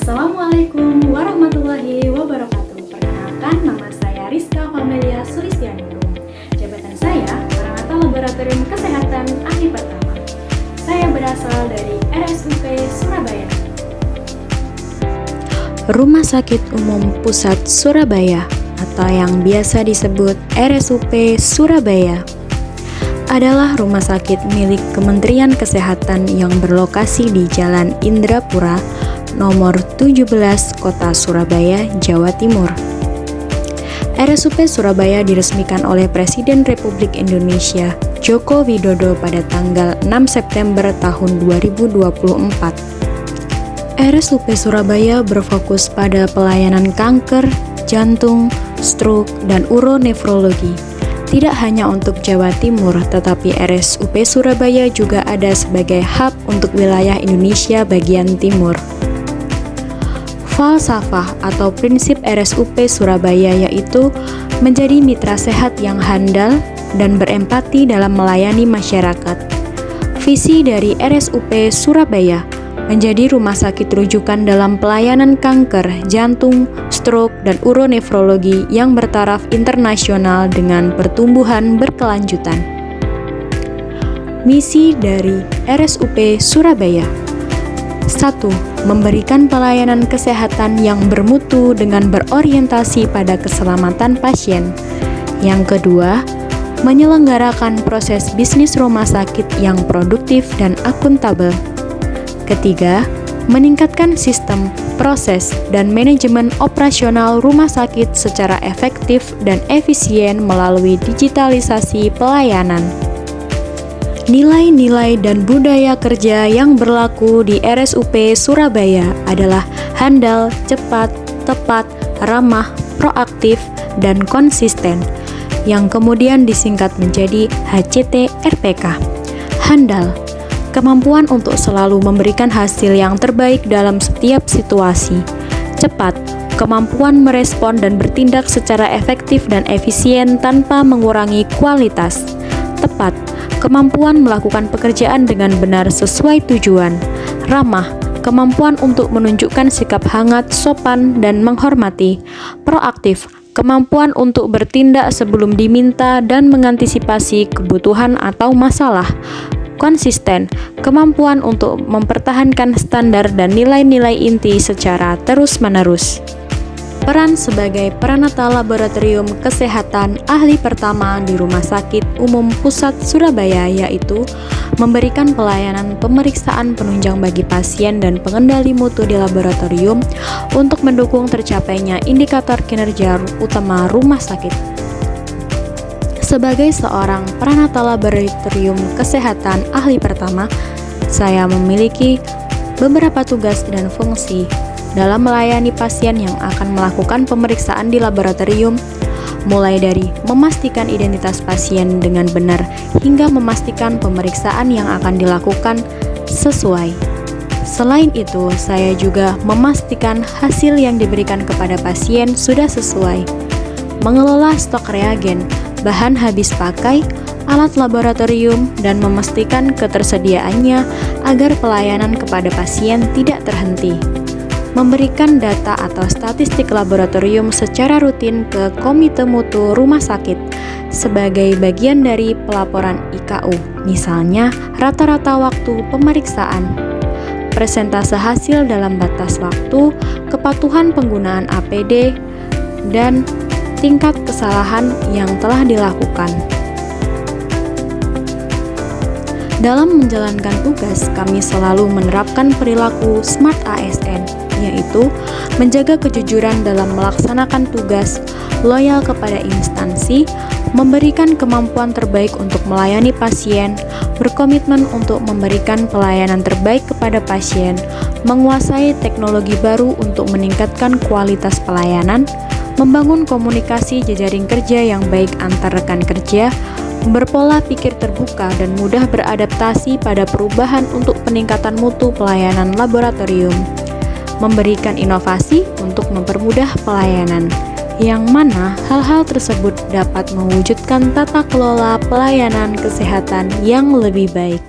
Assalamualaikum warahmatullahi wabarakatuh. Perkenalkan, nama saya Rizka Famelia Sulistianingrum. Jabatan saya Peranata Laboratorium Kesehatan Ahli Pertama. Saya berasal dari RSUP Surabaya. Rumah Sakit Umum Pusat Surabaya atau yang biasa disebut RSUP Surabaya adalah rumah sakit milik Kementerian Kesehatan yang berlokasi di Jalan Indrapura, nomor 17, Kota Surabaya, Jawa Timur. RSUP Surabaya diresmikan oleh Presiden Republik Indonesia Joko Widodo pada tanggal 6 September tahun 2024. RSUP Surabaya berfokus pada pelayanan kanker, jantung, stroke, dan uronefrologi. Tidak hanya untuk Jawa Timur, tetapi RSUP Surabaya juga ada sebagai hub untuk wilayah Indonesia bagian timur. Falsafah atau prinsip RSUP Surabaya yaitu menjadi mitra sehat yang handal dan berempati dalam melayani masyarakat. Visi dari RSUP Surabaya menjadi rumah sakit rujukan dalam pelayanan kanker, jantung, stroke, dan uronefrologi yang bertaraf internasional dengan pertumbuhan berkelanjutan. Misi dari RSUP Surabaya: 1. Memberikan pelayanan kesehatan yang bermutu dengan berorientasi pada keselamatan pasien. Yang kedua, menyelenggarakan proses bisnis rumah sakit yang produktif dan akuntabel. Ketiga, meningkatkan sistem, proses, dan manajemen operasional rumah sakit secara efektif dan efisien melalui digitalisasi pelayanan. Nilai-nilai dan budaya kerja yang berlaku di RSUP Surabaya adalah handal, cepat, tepat, ramah, proaktif, dan konsisten, yang kemudian disingkat menjadi HCT/RPK. Handal, kemampuan untuk selalu memberikan hasil yang terbaik dalam setiap situasi. Cepat, kemampuan merespon dan bertindak secara efektif dan efisien tanpa mengurangi kualitas. Tepat, kemampuan melakukan pekerjaan dengan benar sesuai tujuan. Ramah, kemampuan untuk menunjukkan sikap hangat, sopan, dan menghormati. Proaktif, kemampuan untuk bertindak sebelum diminta dan mengantisipasi kebutuhan atau masalah. Konsisten, kemampuan untuk mempertahankan standar dan nilai-nilai inti secara terus-menerus. Peran sebagai Peranata Laboratorium Kesehatan Ahli Pertama di Rumah Sakit Umum Pusat Surabaya yaitu memberikan pelayanan pemeriksaan penunjang bagi pasien dan pengendali mutu di laboratorium untuk mendukung tercapainya indikator kinerja utama rumah sakit. Sebagai seorang Peranata Laboratorium Kesehatan Ahli Pertama, saya memiliki beberapa tugas dan fungsi dalam melayani pasien yang akan melakukan pemeriksaan di laboratorium, mulai dari memastikan identitas pasien dengan benar hingga memastikan pemeriksaan yang akan dilakukan sesuai. Selain itu, saya juga memastikan hasil yang diberikan kepada pasien sudah sesuai, mengelola stok reagen, bahan habis pakai, alat laboratorium, dan memastikan ketersediaannya agar pelayanan kepada pasien tidak terhenti. Memberikan data atau statistik laboratorium secara rutin ke Komite Mutu Rumah Sakit sebagai bagian dari pelaporan IKU, misalnya rata-rata waktu pemeriksaan, persentase hasil dalam batas waktu, kepatuhan penggunaan APD, dan tingkat kesalahan yang telah dilakukan. Dalam menjalankan tugas, kami selalu menerapkan perilaku SMART ASN, yaitu menjaga kejujuran dalam melaksanakan tugas, loyal kepada instansi, memberikan kemampuan terbaik untuk melayani pasien, berkomitmen untuk memberikan pelayanan terbaik kepada pasien, menguasai teknologi baru untuk meningkatkan kualitas pelayanan, membangun komunikasi jejaring kerja yang baik antar rekan kerja, berpola pikir terbuka dan mudah beradaptasi pada perubahan untuk peningkatan mutu pelayanan laboratorium, memberikan inovasi untuk mempermudah pelayanan, yang mana hal-hal tersebut dapat mewujudkan tata kelola pelayanan kesehatan yang lebih baik.